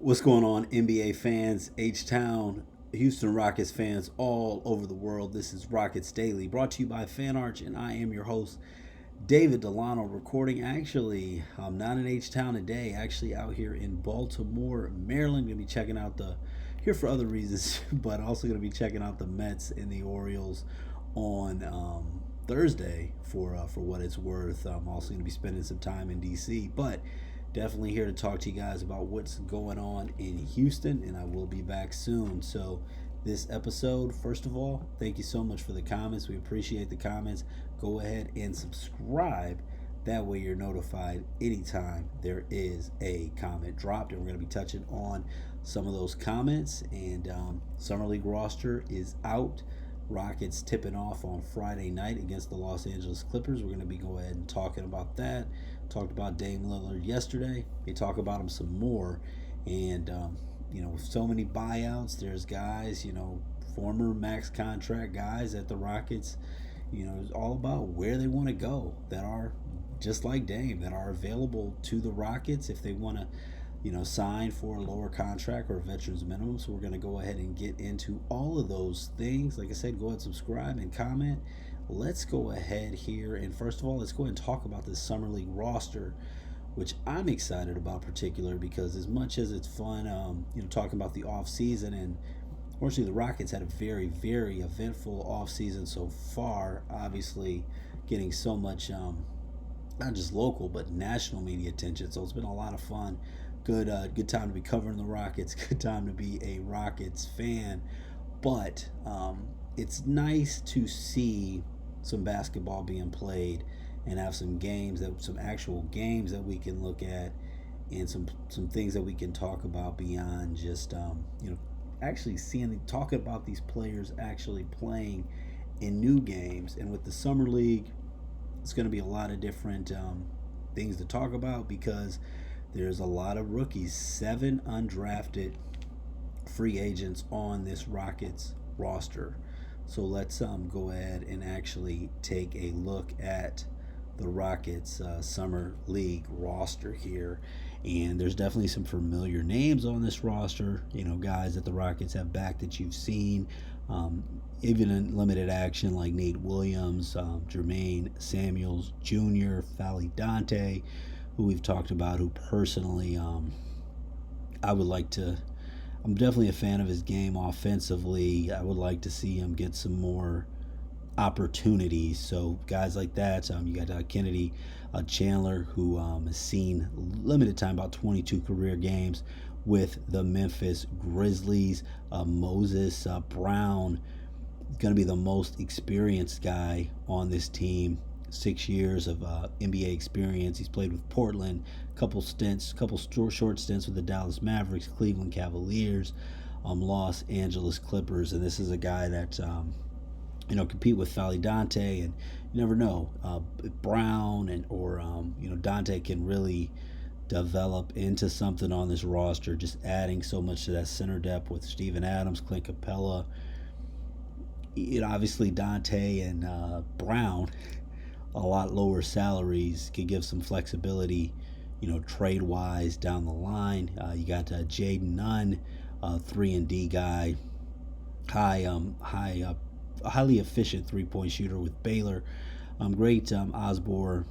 What's going on, NBA fans, H-Town, Houston Rockets fans all over the world? This is Rockets Daily, brought to you by FanArch, and I am your host, David Delano, recording. Actually, I'm not in H-Town today, actually out here in Baltimore, Maryland. Going to be checking out here for other reasons, but also going to be checking out the Mets and the Orioles on Thursday for what it's worth. I'm also going to be spending some time in D.C., but definitely here to talk to you guys about what's going on in Houston, and I will be back soon. So, this episode, first of all, thank you so much for the comments. We appreciate the comments. Go ahead and subscribe. That way, you're notified anytime there is a comment dropped, and we're going to be touching on some of those comments. And Summer League roster is out. Rockets tipping off on Friday night against the Los Angeles Clippers. We're going to be going ahead and talking about that. Talked about Dame Lillard yesterday. We talk about him some more. And, with so many buyouts, there's guys, former max contract guys at the Rockets. It's all about where they want to go that are just like Dame, that are available to the Rockets if they want to sign for a lower contract or a veterans minimum. So we're going to go ahead and get into all of those things. Like I said, go ahead and subscribe and comment. Let's go ahead here. And first of all, let's go ahead and talk about this Summer League roster, which I'm excited about particular because as much as it's fun, talking about the off season, and unfortunately the Rockets had a very, very eventful off season so far, obviously getting so much, not just local, but national media attention. So it's been a lot of fun. Good time to be covering the Rockets. Good time to be a Rockets fan. But it's nice to see some basketball being played and have some actual games that we can look at, and some things that we can talk about beyond just actually talking about these players actually playing in new games. And with the summer league, it's going to be a lot of different things to talk about because there's a lot of rookies, 7 undrafted free agents on this Rockets roster. So let's go ahead and actually take a look at the Rockets Summer League roster here. And there's definitely some familiar names on this roster, guys that the Rockets have back that you've seen, even in limited action like Nate Williams, Jermaine Samuels Jr., Fally Dante, who we've talked about, who personally I'm definitely a fan of his game offensively. I would like to see him get some more opportunities. So guys like that, you got Kennedy Chandler, who has seen limited time, about 22 career games with the Memphis Grizzlies. Moses Brown, going to be the most experienced guy on this team. 6 years of NBA experience. He's played with Portland, couple short stints with the Dallas Mavericks, Cleveland Cavaliers, Los Angeles Clippers, and this is a guy that compete with Fally Dante, and you never know, Brown or Dante can really develop into something on this roster, just adding so much to that center depth with Steven Adams, Clint Capella. Obviously Dante and Brown, a lot lower salaries, could give some flexibility, trade wise down the line. You got Jaden Nunn, 3-and-D guy, highly efficient 3-point shooter with Baylor. Great Osborne,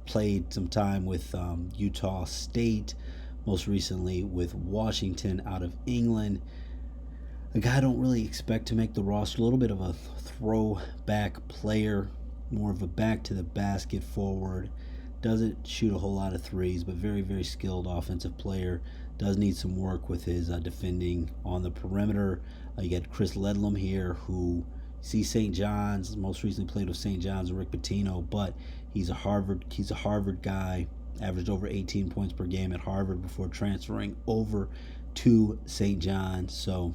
played some time with Utah State, most recently with Washington out of England. A guy I don't really expect to make the roster. A little bit of a throwback player, more of a back to the basket forward. Doesn't shoot a whole lot of threes, but very, very skilled offensive player. Does need some work with his defending on the perimeter. You got Chris Ledlam here, who sees St. John's, most recently played with St. John's and Rick Pitino, but he's a Harvard guy. Averaged over 18 points per game at Harvard before transferring over to St. John's. So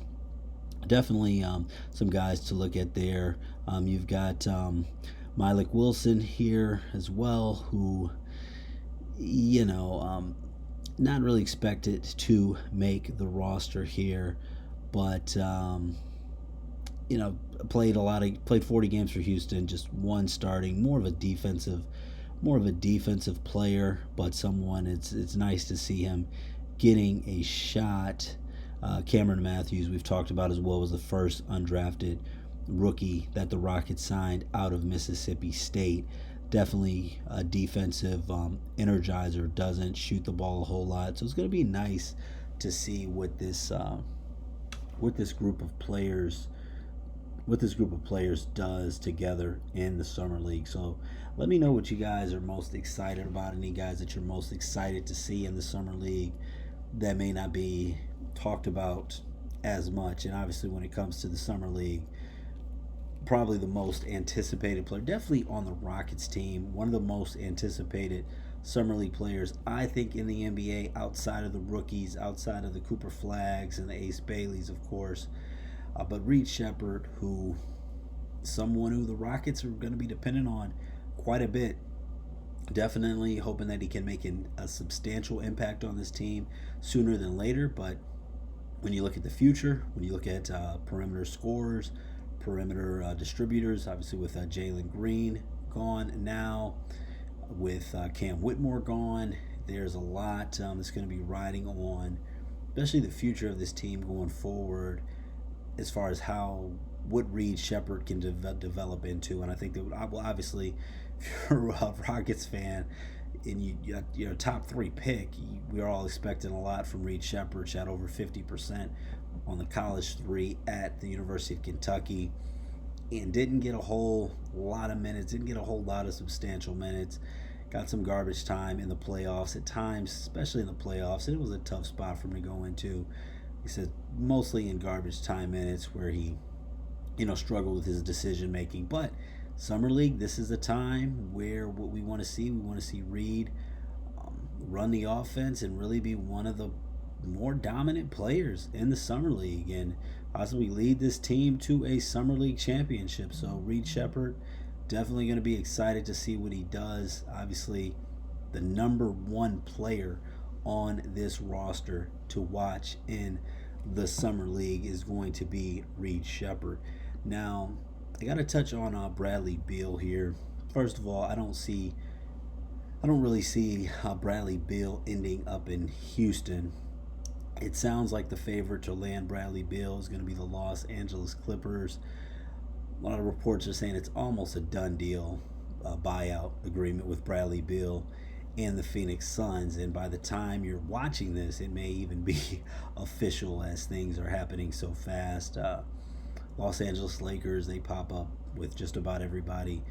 definitely some guys to look at there. You've got Malik Wilson here as well, who, not really expected to make the roster here, but played 40 games for Houston, just one starting, more of a defensive player, but someone it's nice to see him getting a shot. Cameron Matthews, we've talked about as well, was the first undrafted rookie that the Rockets signed out of Mississippi State. Definitely a defensive energizer, doesn't shoot the ball a whole lot. So it's going to be nice to see what this group of players does together in the summer league. So let me know what you guys are most excited about. Any guys that you're most excited to see in the summer league that may not be talked about as much. And obviously when it comes to the summer league, probably the most anticipated player, definitely on the Rockets team, one of the most anticipated summer league players, I think, in the NBA, outside of the rookies, outside of the Cooper Flags and the Ace Baileys, of course. But Reed Sheppard, someone who the Rockets are going to be dependent on quite a bit. Definitely hoping that he can make a substantial impact on this team sooner than later. But when you look at the future, when you look at perimeter scorers, perimeter distributors, obviously with Jalen Green gone now, with Cam Whitmore gone, there's a lot that's going to be riding on, especially the future of this team going forward, as far as what Reed Sheppard can develop into. And I think that, well, obviously, if you're a Rockets fan and you're a top 3 pick, we're all expecting a lot from Reed Sheppard. Shot over 50% on the college 3 at the University of Kentucky, and didn't get a whole lot of minutes, didn't get a whole lot of substantial minutes. Got some garbage time in the playoffs at times, especially in the playoffs. It was a tough spot for him to go into. He said mostly in garbage time minutes where he, struggled with his decision making. But summer league, this is a time where what we want to see Reed run the offense and really be one of the more dominant players in the summer league and possibly lead this team to a summer league championship. So Reed Sheppard, definitely going to be excited to see what he does. Obviously, the number 1 player on this roster to watch in the summer league is going to be Reed Sheppard. Now, I got to touch on Bradley Beal here. First of all, I don't really see Bradley Beal ending up in Houston. It sounds like the favorite to land Bradley Beal is going to be the Los Angeles Clippers. A lot of reports are saying it's almost a done deal, buyout agreement with Bradley Beal and the Phoenix Suns. And by the time you're watching this, it may even be official as things are happening so fast. Los Angeles Lakers, they pop up with just about everybody.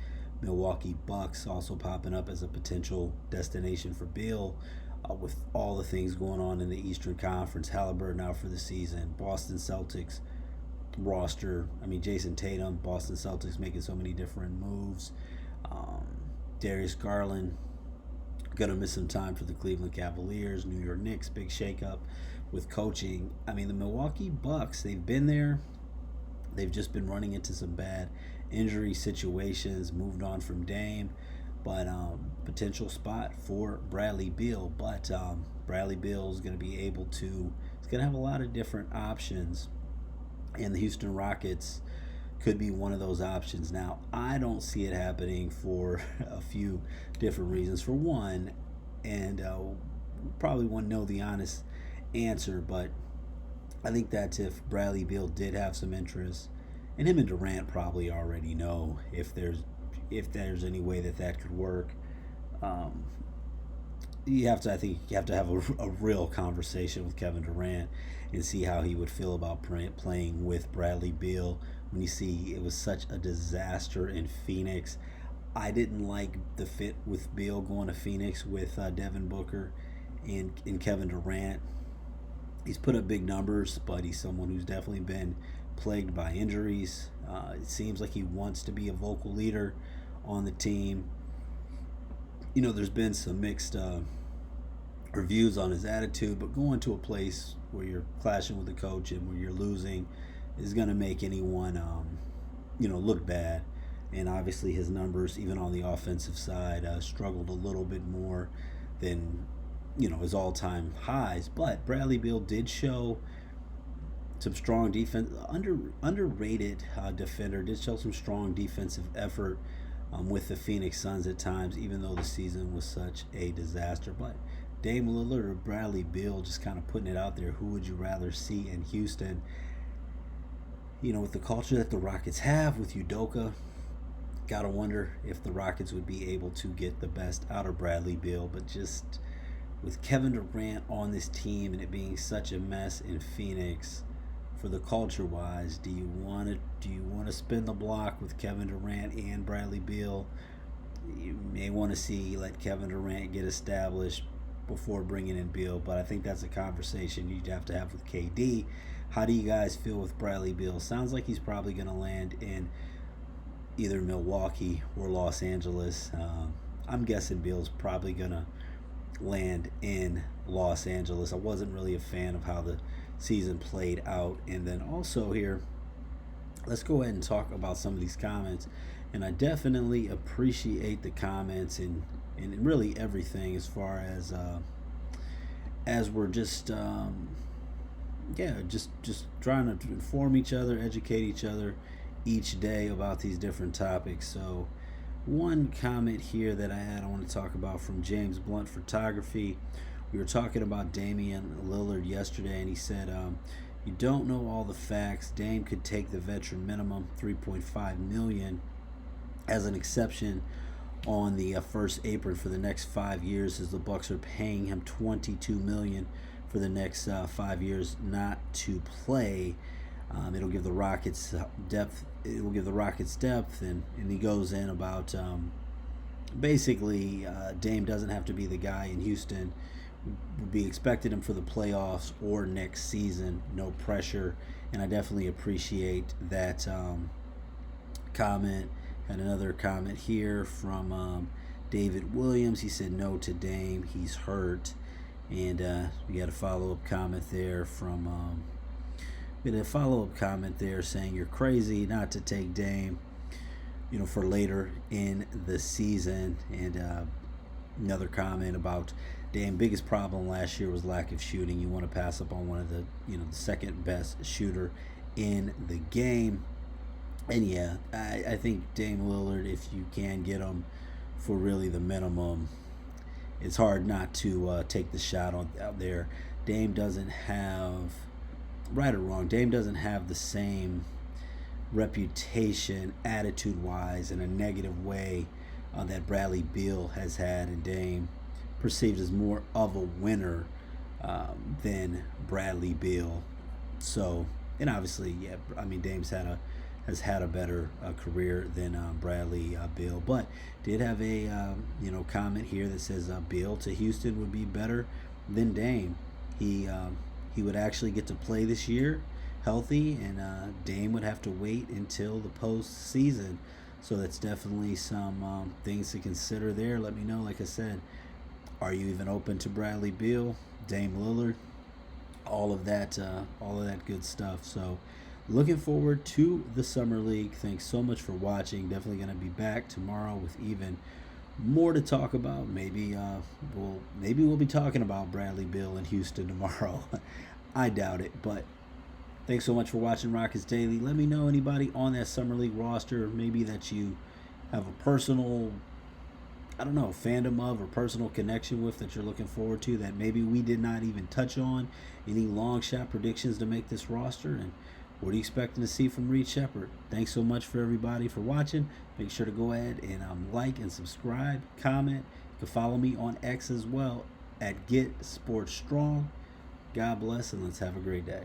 Milwaukee Bucks also popping up as a potential destination for Beal. With all the things going on in the Eastern Conference, Halliburton out for the season, Boston Celtics roster. Jason Tatum, Boston Celtics making so many different moves. Darius Garland gonna miss some time for the Cleveland Cavaliers. New York Knicks, big shakeup with coaching. The Milwaukee Bucks, they've been there. They've just been running into some bad injury situations. Moved on from Dame, but potential spot for Bradley Beal. But Bradley Beal is going to be able to. He's going to have a lot of different options, and the Houston Rockets could be one of those options. Now, I don't see it happening for a few different reasons. For one, and probably won't know the honest answer, but I think that if Bradley Beal did have some interest, and him and Durant probably already know if there's any way that could work. I think you have to have a real conversation with Kevin Durant and see how he would feel about playing with Bradley Beal. When you see it was such a disaster in Phoenix, I didn't like the fit with Beal going to Phoenix with Devin Booker and Kevin Durant. He's put up big numbers, but he's someone who's definitely been plagued by injuries. It seems like he wants to be a vocal leader on the team. There's been some mixed reviews on his attitude, but going to a place where you're clashing with the coach and where you're losing is going to make anyone, look bad. And obviously his numbers, even on the offensive side, struggled a little bit more than his all-time highs. But Bradley Beal did show some strong defense, underrated defender, did show some strong defensive effort with the Phoenix Suns at times, even though the season was such a disaster. But Dame Lillard or Bradley Beal, just kind of putting it out there. Who would you rather see in Houston? With the culture that the Rockets have with Udoka, gotta wonder if the Rockets would be able to get the best out of Bradley Beal. But just with Kevin Durant on this team and it being such a mess in Phoenix, for the culture wise, do you want to spin the block with Kevin Durant and Bradley Beal? You may want to let Kevin Durant get established before bringing in Beal, but I think that's a conversation you'd have to have with KD. How do you guys feel with Bradley Beal? Sounds like he's probably going to land in either Milwaukee or Los Angeles. I'm guessing Beal's probably going to land in Los Angeles. I wasn't really a fan of how the season played out. And then also here, let's go ahead and talk about some of these comments. And I definitely appreciate the comments and really everything as far as we're just just trying to inform each other, educate each other each day about these different topics. So one comment here that I want to talk about from James Blunt Photography. We were talking about Damian Lillard yesterday, and he said, you don't know all the facts. Dame could take the veteran minimum, $3.5 million, as an exception on the first apron for the next 5 years, as the Bucks are paying him $22 million for the next 5 years not to play. It'll give the Rockets depth. It will give the Rockets depth, and he goes in about basically Dame doesn't have to be the guy in Houston. Would be expected him for the playoffs or next season. No pressure, and I definitely appreciate that comment. Had another comment here from David Williams. He said no to Dame. He's hurt, and we got a follow-up comment there from. We had a follow-up comment there saying you're crazy not to take Dame, for later in the season, and another comment about Dame. Biggest problem last year was lack of shooting. You want to pass up on one of the the second best shooter in the game. And yeah, I think Dame Lillard, if you can get him for really the minimum, it's hard not to take the shot out there. Dame doesn't have, right or wrong, Dame doesn't have the same reputation, attitude-wise, in a negative way that Bradley Beal has had, and Dame perceived as more of a winner than Bradley Beal. So, and obviously, yeah, I mean, Dame's has had a better career than Bradley Beal, but did have a comment here that says Beal to Houston would be better than Dame. He would actually get to play this year healthy, and Dame would have to wait until the postseason. So that's definitely some things to consider there. Let me know. Like I said, are you even open to Bradley Beal, Dame Lillard, all of that good stuff? So looking forward to the Summer League. Thanks so much for watching. Definitely going to be back tomorrow with even more to talk about. Maybe we'll be talking about Bradley Beal in Houston tomorrow. I doubt it, but thanks so much for watching Rockets Daily. Let me know anybody on that Summer League roster, maybe that you have a personal, fandom of or personal connection with that you're looking forward to that maybe we did not even touch on. Any long shot predictions to make this roster, and what are you expecting to see from Reed Sheppard? Thanks so much for everybody for watching. Make sure to go ahead and like and subscribe, comment. You can follow me on X as well at Get Sports Strong. God bless, and let's have a great day.